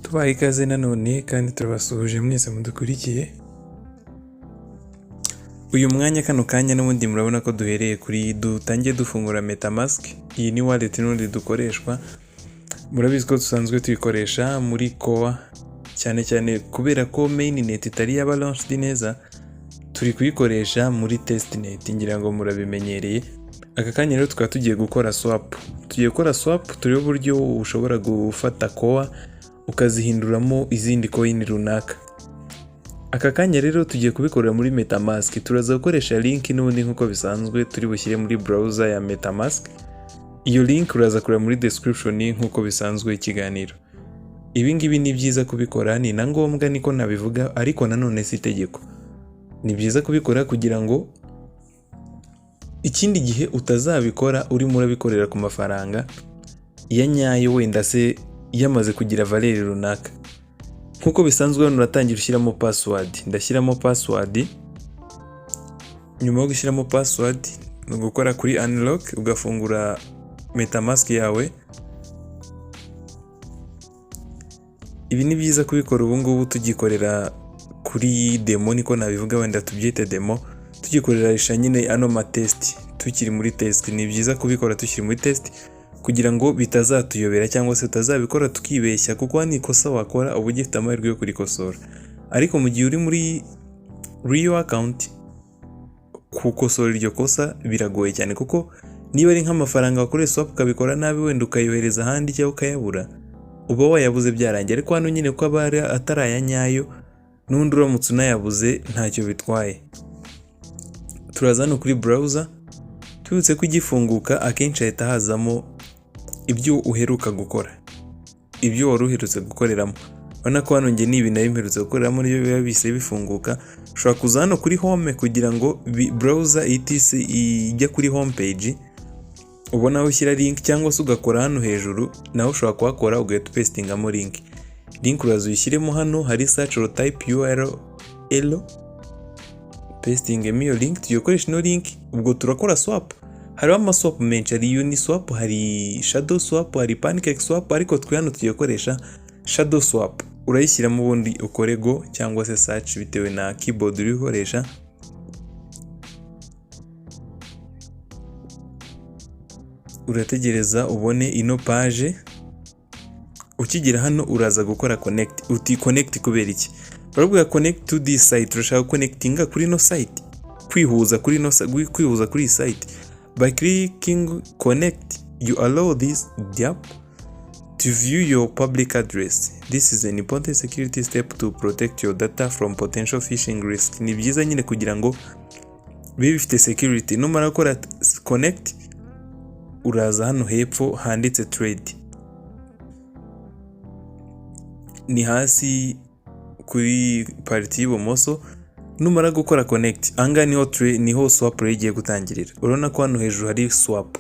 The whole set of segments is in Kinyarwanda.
Tubaye ikaze nanone kandi turabasuhuje mwese mudukurikiye. Uyu mwanya kano kanya n'ubundi murabona ko duhereye kuri dutangiye dufungura Metamask. Iyi ni wallet n'undi dukoreshwa. Murabizi ko dusanzwe tuyikoresha muri tCORE cyane kubera ko mainnet itari yaba launched neza, turi kuyikoresha muri testnet, ngira ngo murabimenyereye. Aka kanya rero tukaba tugiye gukora swap. Tugiye gukora swap turiho uburyo ushobora gufata tCORE ukazihinduramo izindi coin runaka. Aka kanya rero tugiye kubikorera muri Metamask. Turaza gukoresha link n'ubundi nkuko bisanzwe turi bushyire muri browser ya Metamask. Iyo link uraza kureba muri description nkuko bisanzwe ikiganiro. Ibi ngibi ni byiza kubikora, ni na ngombwa niko nabivuga, ariko nanone si itegeko. Ni byiza kubikora kugira ngo ikindi gihe utazabikora urimo urabikorera ku mafaranga ya nyayo wenda se yamaze kugira valeur runaka. Nkuko bisanzwe hano uratangira ushyiramo password. Ndashyiramo password. Nyuma yo gushyiramo password no gukora kuri unlock ugafungura Metamask yawe. Ibi ni byiza kubikora ubu ngubu tugikorera kuri demo, niko nabivuga, wenda tubyite demo, tugikorera nyine ano ma test, tukiri muri test. Ni byiza kubikora tukiri muri test kugira ngo bitazatuyobera cyangwa se tutazabikora tukibeshya, kuko ni ikosa wakora ubu ugifite amahirwe yo kurikosora. Ariko mu gihe uri muri real account, kukosora iryo kosa biragoye cyane, kuko niba ari nk'amafaranga wakoreye swap ukabikora nabi wenda ukayohereza ahandi cyangwa ukayabura, uba wayabuze byarangiye. Ariko hano nyine ko aba atari aya nyayo, n'undi uramutse unayabuze ntacyo bitwaye. Turaza hano kuri browser, tubutse ko igifunguka akenshi ahita hazamo ibyo uheruka gukora, ibyo wari uherutse gukoreramo. Urabona ko hano njye nibi nari mperutse gukoreramo niyo biba bise bifunguka. Ushobora kuza hano kuri home kugira ngo browser itise ijya kuri home page, ubona aho ushyira link, cyangwa se ugakora hano hejuru naho ushobora kuhakora ugahita pastingamo link. Link uraza uyishyiremo hano, hari search or type URL, pastingemo iyo link. Tugiye gukoresha ino link, ubwo turakora swap. Hariho amaswap menshi, hari Uniswap, hari Shadowswap, hari PancakeSwap, ariko twe hano tugiye gukoresha Shadowswap. Urayishyiramo ubundi ukore go cyangwa se search bitewe na keyboard uri gukoresha. Urategereza ubone ino page. Ukigera hano uraza gukora connect. Uti connect kubera iki? Barabwira connect to this site. Urashaka connectinga kuri no site, kwihuza kuri iyi site. By clicking connect, you allow this app to view your public address. This is an important security step to protect your data from potential phishing risk. Ni byiza nyine kugira ngo bibe bifite security. Numara gukora connect, uraza hano hepfo handitse trade. Ni hasi kuri party y'ibumoso. Numara gukora connect, anga niho swap igiye gutangirira. Urabona ko hano hejuru hari swap.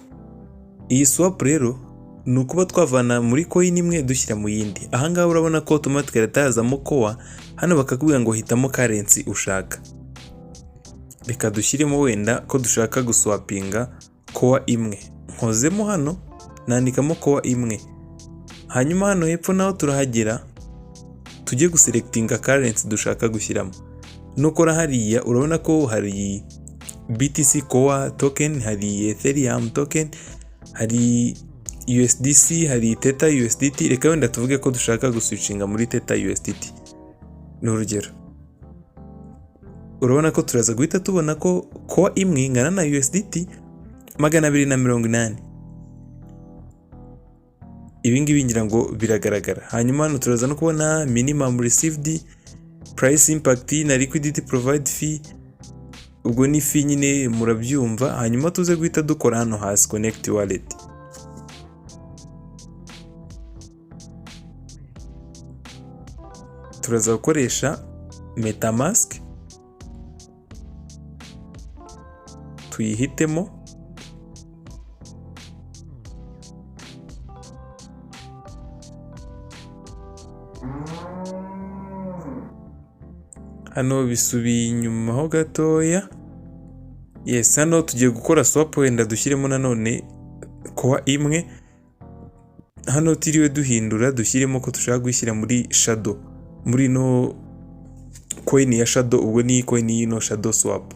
Iyi swap rero ni ukuba twavana muri coin imwe dushyira mu yindi. Ahangaha urabona ko automatically tazamo tCORE. Hano bakakubwira ngo hitamo currency ushaka. Reka dushyiremo wenda ko dushaka guswapinga tCORE imwe. Nkozemo hano nandikamo tCORE imwe. Hanyuma hano hepfo naho turahagera, tujye guselectinga currency dushaka gushyiramo. Nukora hariya urabona ko hari BTC tCORE token, hari Ethereum token, hari USDC, hari Theta USDT. Reka wenda tuvuge ko dushaka guswitchinga muri Theta USDT. Ni urugero. Urabona ko turaza guhita tubona ko tCORE imwe ingana na USDT 280. Ibi ngibi ngira ngo biragaragara. Hanyuma hano turaza no kubona minimum received, price impact na liquidity provide fee. Ubwo ni fee nyine murabyumva. Hanyuma tuze guhita dukora hano hasi connect wallet. Turaza gukoresha Metamask, tuyihitemo. Hano bisubiye inyuma ho gatoya. Yes, hano tugiye gukora swap, wenda dushyiremo nanone tCORE imwe. hano tiriwe duhindura dushyiremo ko dushaka gushyira muri shadow, muri no coin ya shadow, ubwo ni coin y'ino Shadowswap.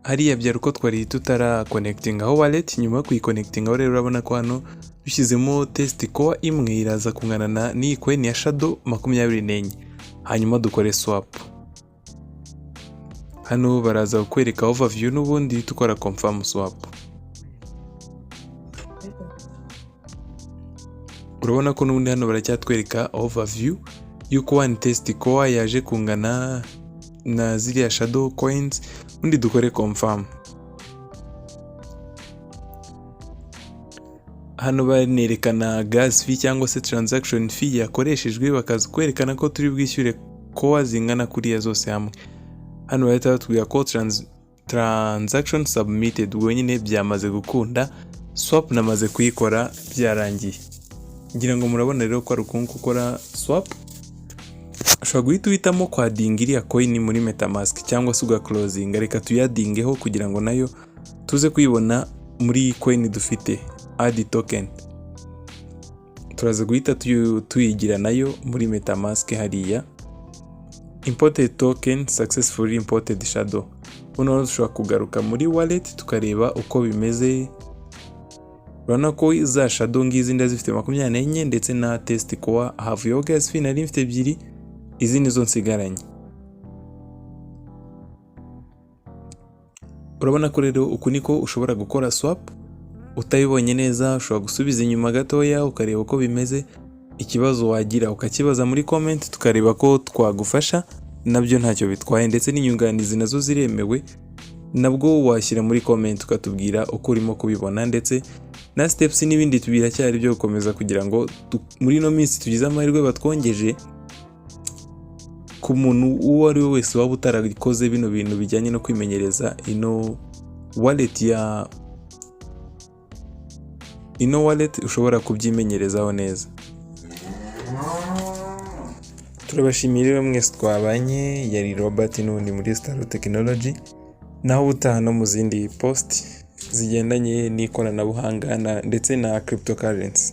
Hariya byari uko twari tutara connecting aho wallet. Nyuma yo kuyiconnecting aho rero urabona ko hano dushyizemo tCORE imwe iraza kungana n'iyi coin ya shadow 24, hanyuma dukore swap. Hano baraza kukwereka overview n'ubundi tukora confirm swap. Urabona ko n'ubundi hano baracyatwereka overview yuko one tCORE yaje kungana na ziriya shadow coins, undi dukore confirm. Hano banerekana gas fee cyangwa se transaction fee yakoreshejwe, bakaza kwerekana ko turi bwishyure core zingana kuriya zose hamwe. Hano bahita batubwira ko transaction submitted, ubwo nyine byamaze gukunda, swap namaze kuyikora byarangiye. Ngira ngo murabona rero ko ari ukuntu gukora swap. Ushobora guhita uhitamo kwadinga iriya coin muri Metamask cyangwa se uga closing. Reka tuyadingeho kugira ngo nayo tuze kuyibona muri coin dufite add token. Turaza guhita tuyigira nayo muri Metamask hariya. Imported token successfully imported shadow. Uno dushobora kugaruka muri wallet tukareba uko bimeze. Urabona ko za shadow ngizi ndazifite 24 ndetse na tCORE havuyeho gas fee nari mfite 2, izi nizo nsigaranye. Urabona ko rero uku niko ushobora gukora swap. Utayibonye neza ushobora gusubiza inyuma gatoya ukareba uko bimeze. Ikibazo wagira ukakibaza muri comment tukareba ko twagufasha, nabyo ntacyo bitwaye, ndetse n'inyunganizi nazo ziremewe. Nabwo washyira muri comment ukatubwira uko urimo kubibona, ndetse na steps n'ibindi tubira cyari byo gukomeza kugira ngo muri no minsi tugize amahirwe batwongeje ku muntu uwo ari we wese waba utarabikoze bino bintu bijyanye no kwimenyereza ino wallet ushobora kubyimenyerezaho neza. Turabashimira mwese twabanye, yari Robert n'undi muri Star Technology, naho utaha no mu zindi post zigendanye n'ikoranabuhanga ndetse na cryptocurrency.